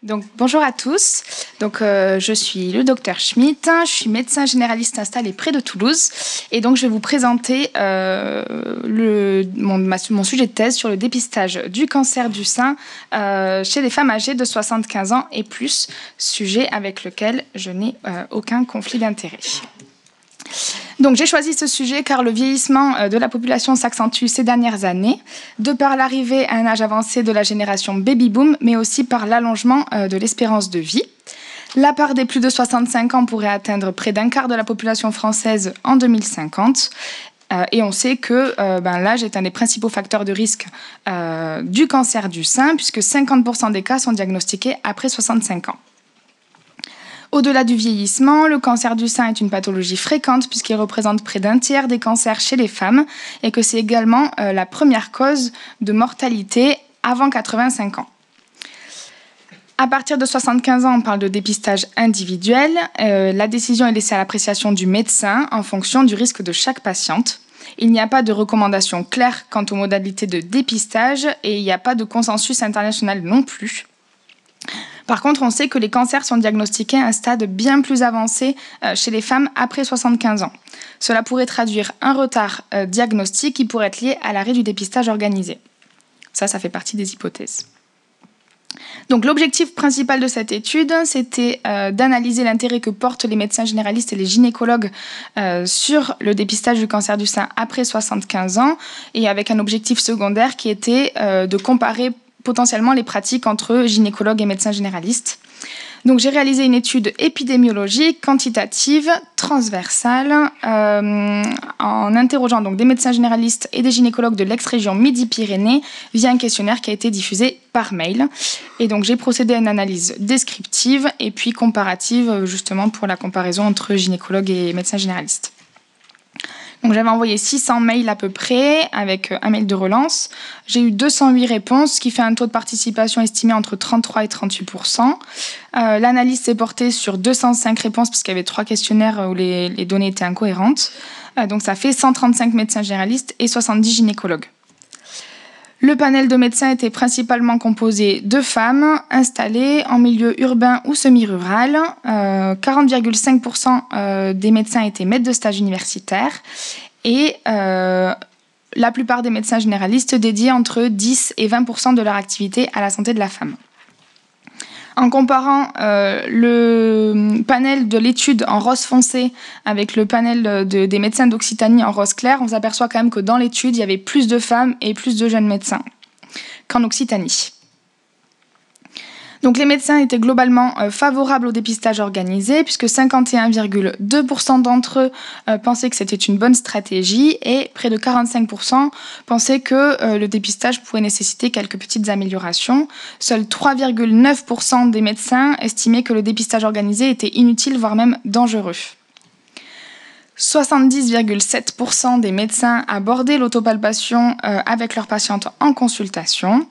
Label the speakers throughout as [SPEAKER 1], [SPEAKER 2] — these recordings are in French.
[SPEAKER 1] Donc, bonjour à tous. Donc, je suis le docteur Schmitt. Je suis médecin généraliste installé près de Toulouse. Et donc, je vais vous présenter mon sujet de thèse sur le dépistage du cancer du sein chez les femmes âgées de 75 ans et plus, sujet avec lequel je n'ai aucun conflit d'intérêt. Donc j'ai choisi ce sujet car le vieillissement de la population s'accentue ces dernières années, de par l'arrivée à un âge avancé de la génération baby-boom, mais aussi par l'allongement de l'espérance de vie. La part des plus de 65 ans pourrait atteindre près d'un quart de la population française en 2050. Et on sait que l'âge est un des principaux facteurs de risque du cancer du sein, puisque 50% des cas sont diagnostiqués après 65 ans. Au-delà du vieillissement, le cancer du sein est une pathologie fréquente puisqu'il représente près d'un tiers des cancers chez les femmes et que c'est également la première cause de mortalité avant 85 ans. À partir de 75 ans, on parle de dépistage individuel. La décision est laissée à l'appréciation du médecin en fonction du risque de chaque patiente. Il n'y a pas de recommandation claire quant aux modalités de dépistage et il n'y a pas de consensus international non plus. Par contre, on sait que les cancers sont diagnostiqués à un stade bien plus avancé chez les femmes après 75 ans. Cela pourrait traduire un retard diagnostique qui pourrait être lié à l'arrêt du dépistage organisé. Ça fait partie des hypothèses. Donc, l'objectif principal de cette étude, c'était d'analyser l'intérêt que portent les médecins généralistes et les gynécologues sur le dépistage du cancer du sein après 75 ans, et avec un objectif secondaire qui était de comparer potentiellement les pratiques entre gynécologues et médecins généralistes. Donc j'ai réalisé une étude épidémiologique, quantitative, transversale, en interrogeant donc des médecins généralistes et des gynécologues de l'ex-région Midi-Pyrénées via un questionnaire qui a été diffusé par mail. Et donc j'ai procédé à une analyse descriptive et puis comparative, justement pour la comparaison entre gynécologues et médecins généralistes. Donc j'avais envoyé 600 mails à peu près, avec un mail de relance. J'ai eu 208 réponses, ce qui fait un taux de participation estimé entre 33 et 38%. L'analyse s'est portée sur 205 réponses, puisqu'il y avait 3 questionnaires où les données étaient incohérentes. Donc ça fait 135 médecins généralistes et 70 gynécologues. Le panel de médecins était principalement composé de femmes installées en milieu urbain ou semi-rural. 40,5% des médecins étaient maîtres de stage universitaires et la plupart des médecins généralistes dédiaient entre 10 et 20% de leur activité à la santé de la femme. En comparant le panel de l'étude en rose foncé avec le panel des médecins d'Occitanie en rose clair, on s'aperçoit quand même que dans l'étude, il y avait plus de femmes et plus de jeunes médecins qu'en Occitanie. Donc les médecins étaient globalement favorables au dépistage organisé puisque 51,2% d'entre eux pensaient que c'était une bonne stratégie et près de 45% pensaient que le dépistage pourrait nécessiter quelques petites améliorations. Seuls 3,9% des médecins estimaient que le dépistage organisé était inutile, voire même dangereux. 70,7% des médecins abordaient l'autopalpation avec leurs patientes en consultation.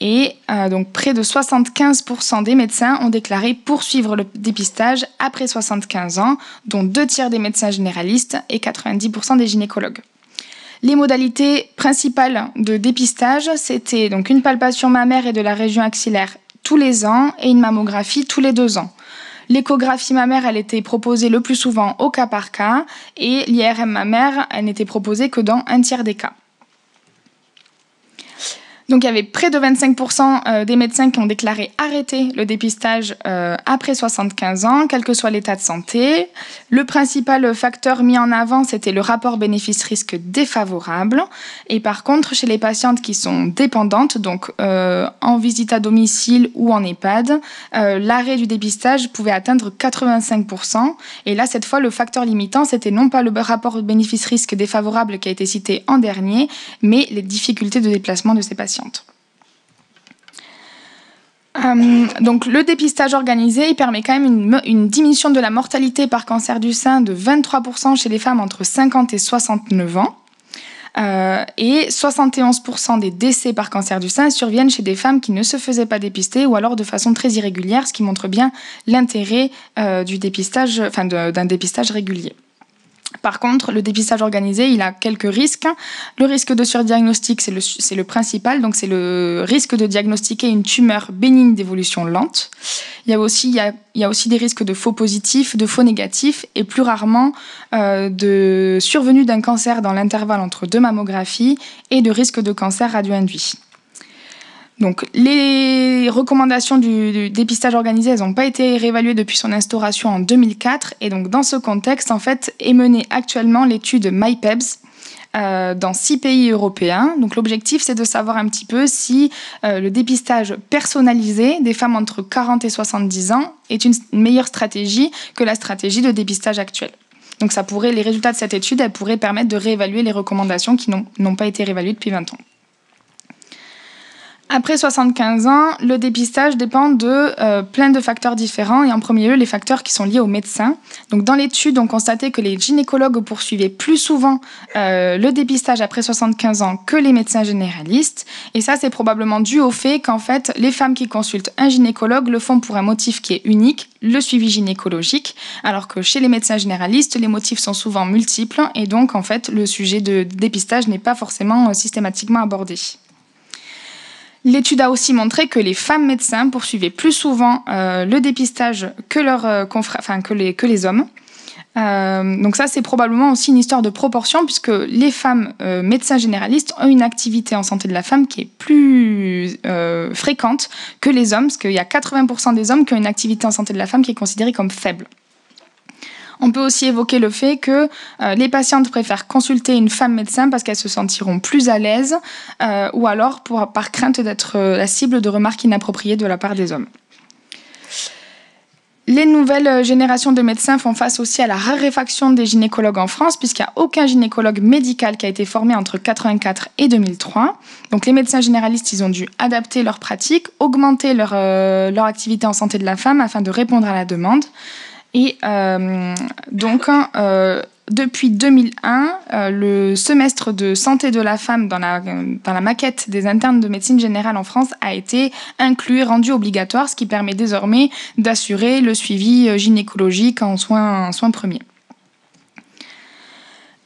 [SPEAKER 1] Et donc près de 75% des médecins ont déclaré poursuivre le dépistage après 75 ans, dont 2 tiers des médecins généralistes et 90% des gynécologues. Les modalités principales de dépistage, c'était donc une palpation mammaire et de la région axillaire tous les ans et une mammographie tous les 2 ans. L'échographie mammaire, elle était proposée le plus souvent au cas par cas et l'IRM mammaire, elle n'était proposée que dans un tiers des cas. Donc il y avait près de 25% des médecins qui ont déclaré arrêter le dépistage après 75 ans, quel que soit l'état de santé. Le principal facteur mis en avant, c'était le rapport bénéfice-risque défavorable. Et par contre, chez les patientes qui sont dépendantes, donc en visite à domicile ou en EHPAD, l'arrêt du dépistage pouvait atteindre 85%. Et là, cette fois, le facteur limitant, c'était non pas le rapport bénéfice-risque défavorable qui a été cité en dernier, mais les difficultés de déplacement de ces patientes. Donc le dépistage organisé, il permet quand même une diminution de la mortalité par cancer du sein de 23% chez les femmes entre 50 et 69 ans. Et 71% des décès par cancer du sein surviennent chez des femmes qui ne se faisaient pas dépister ou alors de façon très irrégulière, ce qui montre bien l'intérêt du dépistage, d'un dépistage régulier. Par contre, le dépistage organisé, il a quelques risques. Le risque de surdiagnostic, c'est le principal, donc c'est le risque de diagnostiquer une tumeur bénigne d'évolution lente. Il y a aussi des risques de faux positifs, de faux négatifs, et plus rarement de survenue d'un cancer dans l'intervalle entre 2 mammographies et de risque de cancer radio-induit. Donc, les recommandations du dépistage organisé, elles n'ont pas été réévaluées depuis son instauration en 2004. Et donc, dans ce contexte, en fait, est menée actuellement l'étude MyPEBS dans 6 pays européens. Donc, l'objectif, c'est de savoir un petit peu si le dépistage personnalisé des femmes entre 40 et 70 ans est une meilleure stratégie que la stratégie de dépistage actuelle. Donc, les résultats de cette étude, elles pourraient permettre de réévaluer les recommandations qui n'ont pas été réévaluées depuis 20 ans. Après 75 ans, le dépistage dépend de plein de facteurs différents et en premier lieu les facteurs qui sont liés aux médecins. Donc dans l'étude, on constatait que les gynécologues poursuivaient plus souvent le dépistage après 75 ans que les médecins généralistes. Et ça, c'est probablement dû au fait qu'en fait, les femmes qui consultent un gynécologue le font pour un motif qui est unique, le suivi gynécologique, alors que chez les médecins généralistes, les motifs sont souvent multiples et donc en fait, le sujet de dépistage n'est pas forcément systématiquement abordé. L'étude a aussi montré que les femmes médecins poursuivaient plus souvent le dépistage que les hommes. Donc ça, c'est probablement aussi une histoire de proportion puisque les femmes médecins généralistes ont une activité en santé de la femme qui est plus fréquente que les hommes, parce qu'il y a 80% des hommes qui ont une activité en santé de la femme qui est considérée comme faible. On peut aussi évoquer le fait que les patientes préfèrent consulter une femme médecin parce qu'elles se sentiront plus à l'aise ou alors par crainte d'être la cible de remarques inappropriées de la part des hommes. Les nouvelles générations de médecins font face aussi à la raréfaction des gynécologues en France puisqu'il n'y a aucun gynécologue médical qui a été formé entre 1984 et 2003. Donc les médecins généralistes, ils ont dû adapter leurs pratiques, augmenter leur activité en santé de la femme afin de répondre à la demande. Et depuis 2001, le semestre de santé de la femme dans la maquette des internes de médecine générale en France a été inclus et rendu obligatoire, ce qui permet désormais d'assurer le suivi gynécologique en soins premiers.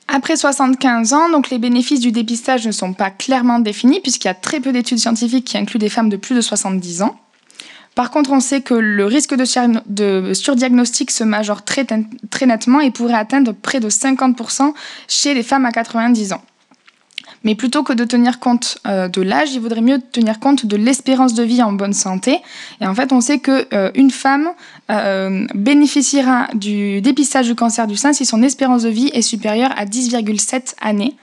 [SPEAKER 1] Après 75 ans, donc les bénéfices du dépistage ne sont pas clairement définis puisqu'il y a très peu d'études scientifiques qui incluent des femmes de plus de 70 ans. Par contre, on sait que le risque de surdiagnostic se majore très nettement et pourrait atteindre près de 50% chez les femmes à 90 ans. Mais plutôt que de tenir compte de l'âge, il vaudrait mieux tenir compte de l'espérance de vie en bonne santé. Et en fait, on sait qu'une femme bénéficiera du dépistage du cancer du sein si son espérance de vie est supérieure à 10,7 années.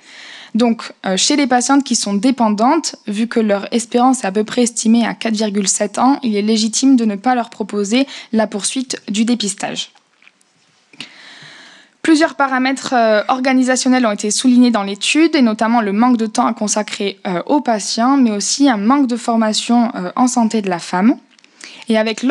[SPEAKER 1] Donc, chez les patientes qui sont dépendantes, vu que leur espérance est à peu près estimée à 4,7 ans, il est légitime de ne pas leur proposer la poursuite du dépistage. Plusieurs paramètres organisationnels ont été soulignés dans l'étude, et notamment le manque de temps à consacrer aux patients, mais aussi un manque de formation en santé de la femme. Et avec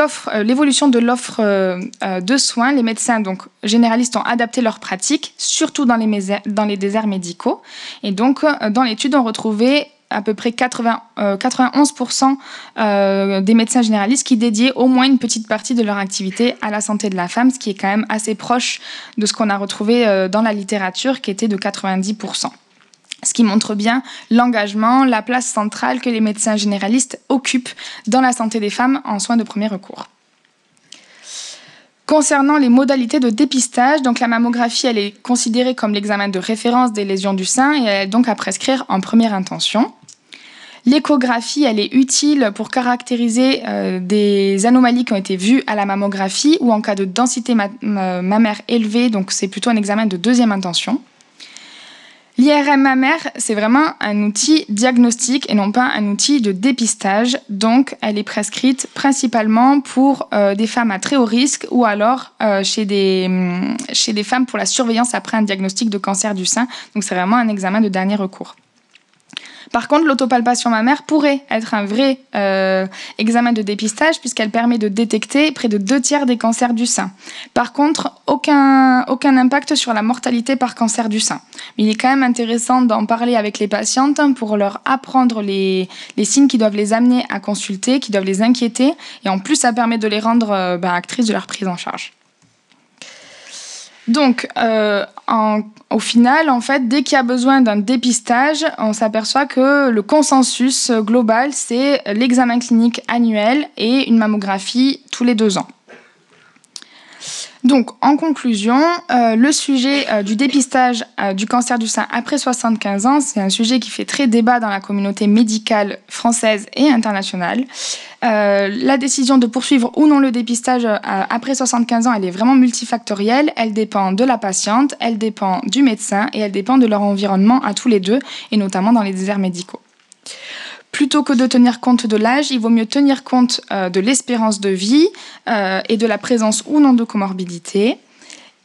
[SPEAKER 1] l'évolution de l'offre de soins, les médecins donc, généralistes ont adapté leurs pratiques, surtout dans les déserts médicaux. Et donc, dans l'étude, on retrouvait à peu près 91% des médecins généralistes qui dédiaient au moins une petite partie de leur activité à la santé de la femme, ce qui est quand même assez proche de ce qu'on a retrouvé dans la littérature, qui était de 90%. Ce qui montre bien l'engagement, la place centrale que les médecins généralistes occupent dans la santé des femmes en soins de premier recours. Concernant les modalités de dépistage, donc la mammographie, elle est considérée comme l'examen de référence des lésions du sein et elle est donc à prescrire en première intention. L'échographie, elle est utile pour caractériser des anomalies qui ont été vues à la mammographie ou en cas de densité mammaire élevée, donc c'est plutôt un examen de deuxième intention. L'IRM mammaire, c'est vraiment un outil diagnostique et non pas un outil de dépistage. Donc, elle est prescrite principalement pour des femmes à très haut risque ou alors chez des femmes pour la surveillance après un diagnostic de cancer du sein. Donc, c'est vraiment un examen de dernier recours. Par contre, l'autopalpation mammaire pourrait être un vrai examen de dépistage puisqu'elle permet de détecter près de 2/3 des cancers du sein. Par contre, aucun impact sur la mortalité par cancer du sein. Mais il est quand même intéressant d'en parler avec les patientes pour leur apprendre les signes qui doivent les amener à consulter, qui doivent les inquiéter. Et en plus, ça permet de les rendre actrices de leur prise en charge. Donc, au final, en fait, dès qu'il y a besoin d'un dépistage, on s'aperçoit que le consensus global, c'est l'examen clinique annuel et une mammographie tous les 2 ans. Donc, en conclusion, le sujet du dépistage du cancer du sein après 75 ans, c'est un sujet qui fait très débat dans la communauté médicale française et internationale. La décision de poursuivre ou non le dépistage après 75 ans, elle est vraiment multifactorielle. Elle dépend de la patiente, elle dépend du médecin et elle dépend de leur environnement à tous les deux, et notamment dans les déserts médicaux. Plutôt que de tenir compte de l'âge, il vaut mieux tenir compte de l'espérance de vie et de la présence ou non de comorbidité.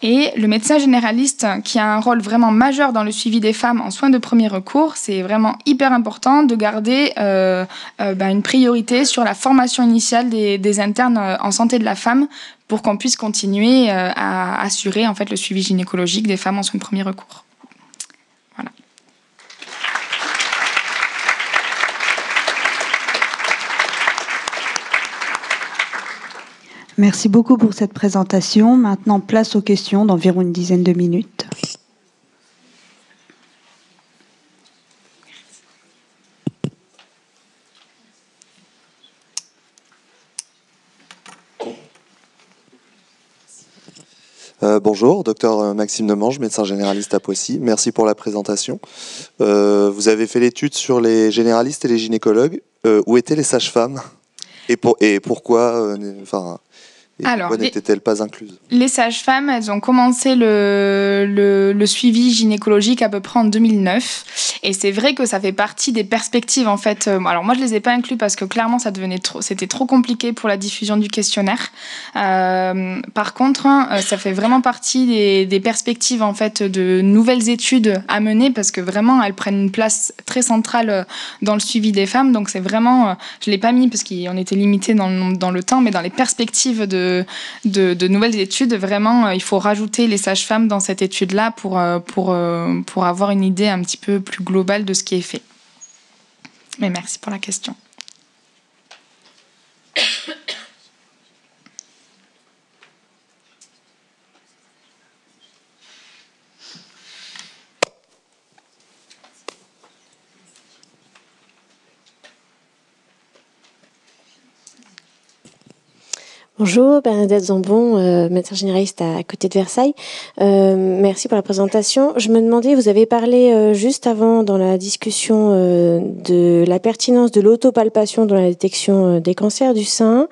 [SPEAKER 1] Et le médecin généraliste, qui a un rôle vraiment majeur dans le suivi des femmes en soins de premier recours, c'est vraiment hyper important de garder une priorité sur la formation initiale des internes en santé de la femme pour qu'on puisse continuer à assurer en fait, le suivi gynécologique des femmes en soins de premier recours. Voilà.
[SPEAKER 2] Merci beaucoup pour cette présentation. Maintenant, place aux questions d'environ une dizaine de minutes.
[SPEAKER 3] Bonjour, docteur Maxime Demange, médecin généraliste à Poissy. Merci pour la présentation. Vous avez fait l'étude sur les généralistes et les gynécologues. Où étaient les sages-femmes et pourquoi n'étaient-elles pas incluses? Les
[SPEAKER 1] sages-femmes, elles ont commencé le suivi gynécologique à peu près en 2009. Et c'est vrai que ça fait partie des perspectives, en fait. Alors moi, je les ai pas inclus parce que clairement, c'était trop compliqué pour la diffusion du questionnaire. Par contre, ça fait vraiment partie des perspectives, en fait, de nouvelles études à mener parce que vraiment, elles prennent une place très centrale dans le suivi des femmes. Donc c'est vraiment, je l'ai pas mis parce qu'on était limité dans le temps, mais dans les perspectives de nouvelles études, vraiment, il faut rajouter les sages-femmes dans cette étude-là pour avoir une idée un petit peu plus globale de ce qui est fait. Mais merci pour la question.
[SPEAKER 4] Bonjour, Bernadette Zambon, médecin généraliste à côté de Versailles. Merci pour la présentation. Je me demandais, vous avez parlé juste avant dans la discussion de la pertinence de l'autopalpation dans la détection des cancers du sein.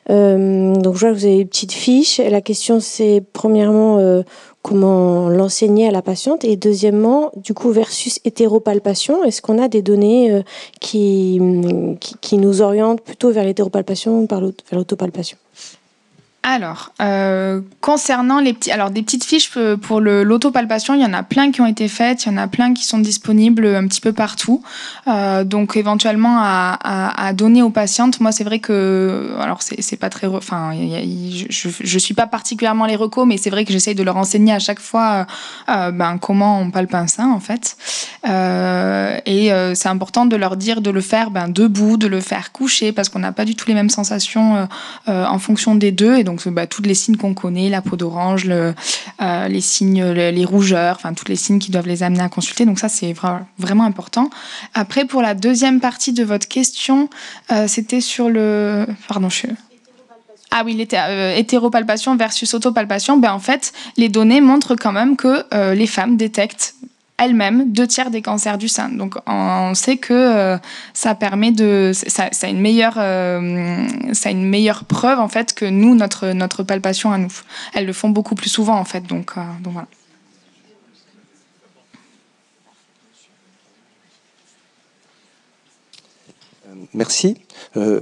[SPEAKER 4] Donc je vois que vous avez une petite fiche. La question c'est premièrement comment l'enseigner à la patiente et deuxièmement du coup versus hétéropalpation. Est-ce qu'on a des données qui nous orientent plutôt vers l'hétéropalpation ou vers l'autopalpation?
[SPEAKER 1] Alors, concernant des petites fiches pour l'autopalpation, il y en a plein qui ont été faites, il y en a plein qui sont disponibles un petit peu partout. Donc, éventuellement, à donner aux patientes. Moi, c'est vrai que, alors, c'est pas très, je suis pas particulièrement les recos, mais c'est vrai que j'essaye de leur enseigner à chaque fois, comment on palpe un sein, en fait. C'est important de leur dire de le faire, debout, de le faire couché, parce qu'on n'a pas du tout les mêmes sensations en fonction des deux. Et donc, tous les signes qu'on connaît, la peau d'orange, les signes, les rougeurs, tous les signes qui doivent les amener à consulter. Donc ça, c'est vraiment important. Après, pour la deuxième partie de votre question, c'était sur le... Pardon, Ah oui, hétéropalpation versus autopalpation. En fait, les données montrent quand même que les femmes détectent elles-mêmes 2/3 des cancers du sein. Donc on sait que ça permet ça a une meilleure preuve en fait que nous notre palpation à nous. Elles le font beaucoup plus souvent en fait. Donc voilà.
[SPEAKER 5] Merci.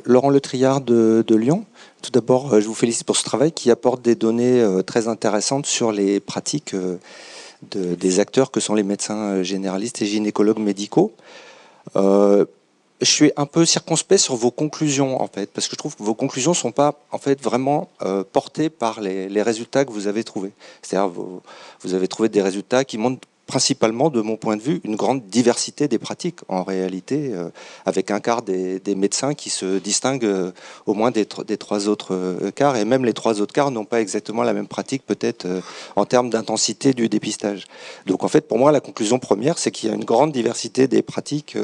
[SPEAKER 5] Laurent Le Triard de Lyon. Tout d'abord, je vous félicite pour ce travail qui apporte des données très intéressantes sur les pratiques des acteurs que sont les médecins généralistes et gynécologues médicaux. Je suis un peu circonspect sur vos conclusions, en fait, parce que je trouve que vos conclusions ne sont pas en fait, vraiment portées par les résultats que vous avez trouvés. C'est-à-dire vous avez trouvé des résultats qui montrent principalement, de mon point de vue, une grande diversité des pratiques, en réalité, avec un quart des médecins qui se distinguent au moins des trois autres quarts, et même les trois autres quarts n'ont pas exactement la même pratique, peut-être en termes d'intensité du dépistage. Donc en fait, pour moi, la conclusion première, c'est qu'il y a une grande diversité des pratiques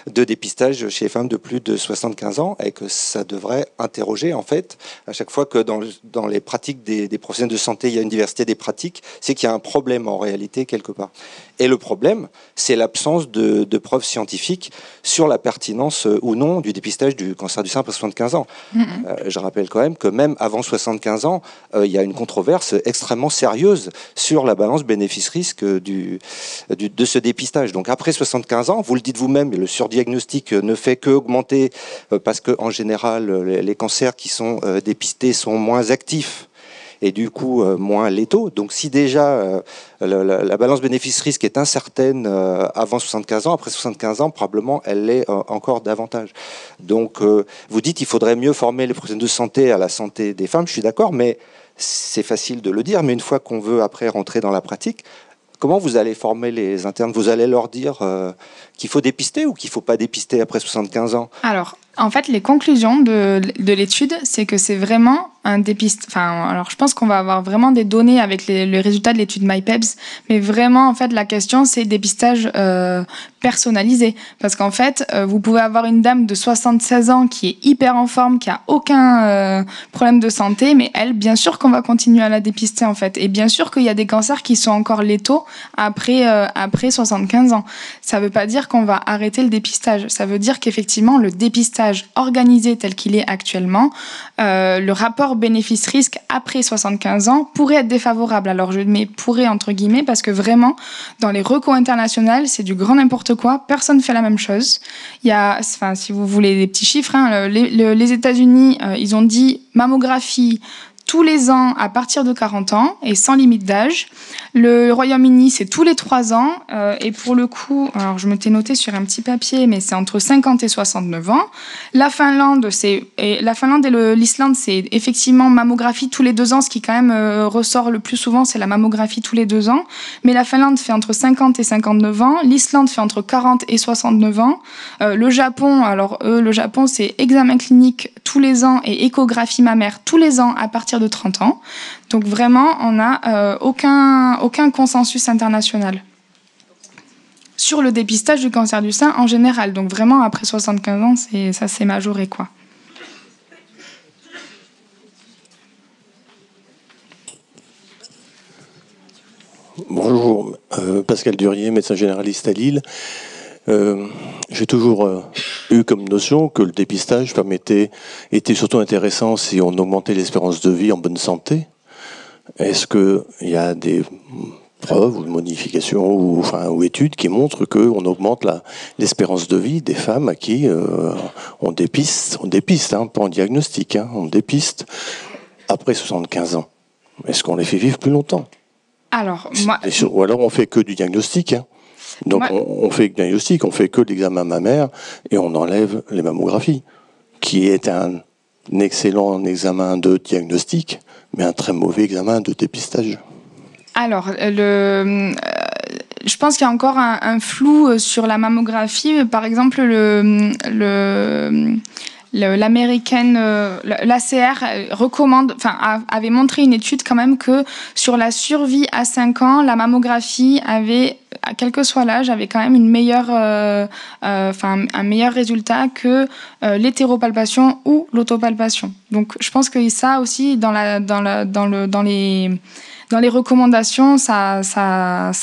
[SPEAKER 5] de dépistage chez les femmes de plus de 75 ans, et que ça devrait interroger, en fait, à chaque fois que dans les pratiques des professionnels de santé, il y a une diversité des pratiques, c'est qu'il y a un problème, en réalité, quelque part. Et le problème, c'est l'absence de preuves scientifiques sur la pertinence ou non du dépistage du cancer du sein après 75 ans. Je rappelle quand même que même avant 75 ans, il y a une controverse extrêmement sérieuse sur la balance bénéfice-risque de ce dépistage. Donc après 75 ans, vous le dites vous-même, le surdiagnostic ne fait qu'augmenter parce qu'en général, les cancers qui sont dépistés sont moins actifs et du coup moins létaux. Donc si déjà la balance bénéfice-risque est incertaine avant 75 ans, après 75 ans, probablement elle l'est encore davantage. Donc vous dites qu'il faudrait mieux former les professionnels de santé à la santé des femmes, je suis d'accord, mais c'est facile de le dire, mais une fois qu'on veut après rentrer dans la pratique, comment vous allez former les internes? Vous allez leur dire qu'il faut dépister ou qu'il ne faut pas dépister après 75 ans?
[SPEAKER 1] Alors, en fait, les conclusions de l'étude, c'est que c'est vraiment un dépistage. Enfin, alors je pense qu'on va avoir vraiment des données avec les résultats de l'étude MyPEBS, mais vraiment, en fait, la question, c'est dépistage personnalisé. Parce qu'en fait, vous pouvez avoir une dame de 76 ans qui est hyper en forme, qui a aucun problème de santé, mais elle, bien sûr qu'on va continuer à la dépister, en fait. Et bien sûr qu'il y a des cancers qui sont encore létaux après 75 ans. Ça ne veut pas dire qu'on va arrêter le dépistage. Ça veut dire qu'effectivement, le dépistage organisé tel qu'il est actuellement, le rapport bénéfice-risque après 75 ans pourrait être défavorable. Alors je mets pourrait entre guillemets parce que vraiment, dans les recos internationales, c'est du grand n'importe quoi. Personne ne fait la même chose. Il y a, enfin, si vous voulez des petits chiffres, hein, les États-Unis, ils ont dit mammographie tous les ans à partir de 40 ans et sans limite d'âge. Le Royaume-Uni, c'est tous les 3 ans. Et pour le coup, alors je m'étais noté sur un petit papier, mais c'est entre 50 et 69 ans. La Finlande et l'Islande, c'est effectivement mammographie tous les 2 ans. Ce qui quand même ressort le plus souvent, c'est la mammographie tous les 2 ans. Mais la Finlande fait entre 50 et 59 ans. L'Islande fait entre 40 et 69 ans. Le Japon, alors le Japon, c'est examen clinique tous les ans et échographie mammaire tous les ans à partir de 30 ans. Donc vraiment, on n'a aucun consensus international sur le dépistage du cancer du sein en général. Donc vraiment, après 75 ans, c'est majoré, quoi.
[SPEAKER 6] Bonjour, Pascal Durier, médecin généraliste à Lille. J'ai toujours eu comme notion que le dépistage était surtout intéressant si on augmentait l'espérance de vie en bonne santé. Est-ce qu'il y a des preuves ou modifications ou études qui montrent qu'on augmente l'espérance de vie des femmes à qui on dépiste, hein, pas en diagnostic, hein, on dépiste après 75 ans? Est-ce qu'on les fait vivre plus longtemps?
[SPEAKER 1] Alors,
[SPEAKER 6] ou alors on fait que du diagnostic, hein. Donc on fait que diagnostic, on fait que l'examen mammaire et on enlève les mammographies, qui est un excellent examen de diagnostic, mais un très mauvais examen de dépistage.
[SPEAKER 1] Alors, je pense qu'il y a encore un flou sur la mammographie. Par exemple, l'américaine, l'ACR recommande, avait montré une étude quand même que sur la survie à 5 ans, la mammographie avait, quel que soit l'âge, avait quand même une meilleure, un meilleur résultat que l'hétéropalpation ou l'autopalpation. Donc, je pense que ça aussi, dans les recommandations, ça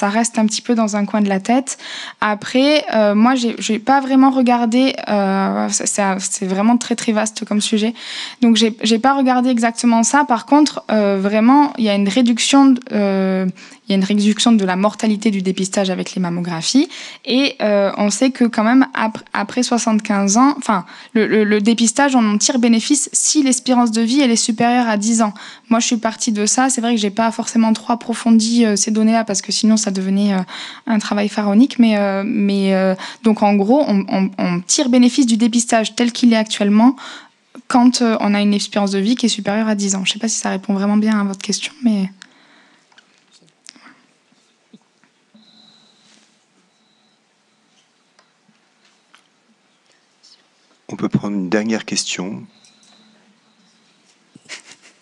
[SPEAKER 1] reste un petit peu dans un coin de la tête. Après, moi, j'ai pas vraiment regardé. C'est vraiment très très vaste comme sujet. Donc, j'ai pas regardé exactement ça. Par contre, vraiment, il y a une réduction. Il y a une réduction de la mortalité du dépistage avec les mammographies. Et on sait que quand même, après 75 ans, le dépistage, on en tire bénéfice si l'espérance de vie elle est supérieure à 10 ans. Moi, je suis partie de ça. C'est vrai que j'ai pas forcément trop approfondi ces données-là parce que sinon, ça devenait un travail pharaonique. Donc, en gros, on tire bénéfice du dépistage tel qu'il est actuellement quand on a une espérance de vie qui est supérieure à 10 ans. Je sais pas si ça répond vraiment bien à votre question, mais...
[SPEAKER 7] qu'on peut prendre une dernière question.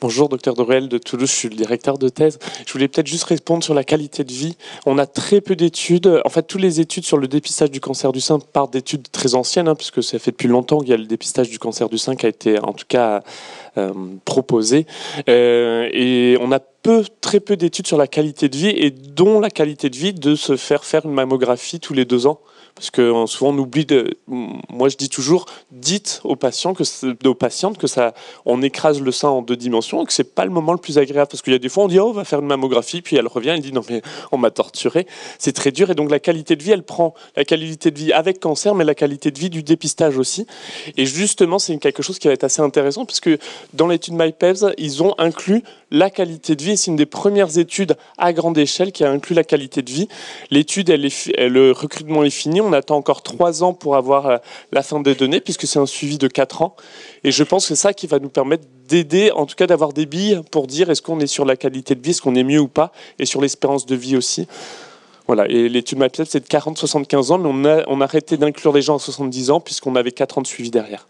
[SPEAKER 8] Bonjour, docteur Dorel de Toulouse, je suis le directeur de thèse. Je voulais peut-être juste répondre sur la qualité de vie. On a très peu d'études. En fait, toutes les études sur le dépistage du cancer du sein partent d'études très anciennes, puisque ça fait depuis longtemps qu'il y a le dépistage du cancer du sein qui a été, en tout cas, proposé. Et on a très peu d'études sur la qualité de vie, et dont la qualité de vie de se faire une mammographie tous les 2 ans. Parce que souvent on oublie moi je dis toujours, dites aux patientes que on écrase le sein en 2 dimensions et que c'est pas le moment le plus agréable. Parce qu'il y a des fois on dit, oh, on va faire une mammographie, puis elle revient, elle dit, non mais on m'a torturé. C'est très dur, et donc la qualité de vie, elle prend la qualité de vie avec cancer, mais la qualité de vie du dépistage aussi. Et justement, c'est quelque chose qui va être assez intéressant, parce que dans l'étude MyPEVS, ils ont inclus la qualité de vie. C'est une des premières études à grande échelle qui a inclus la qualité de vie. L'étude, le recrutement est fini. On attend encore 3 ans pour avoir la fin des données, puisque c'est un suivi de 4 ans. Et je pense que c'est ça qui va nous permettre d'aider, en tout cas d'avoir des billes pour dire est-ce qu'on est sur la qualité de vie, est-ce qu'on est mieux ou pas, et sur l'espérance de vie aussi. Voilà. Et l'étude MyPEVS, c'est de 40-75 ans, mais on a arrêté d'inclure les gens à 70 ans, puisqu'on avait 4 ans de suivi derrière.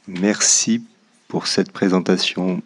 [SPEAKER 7] Merci pour cette présentation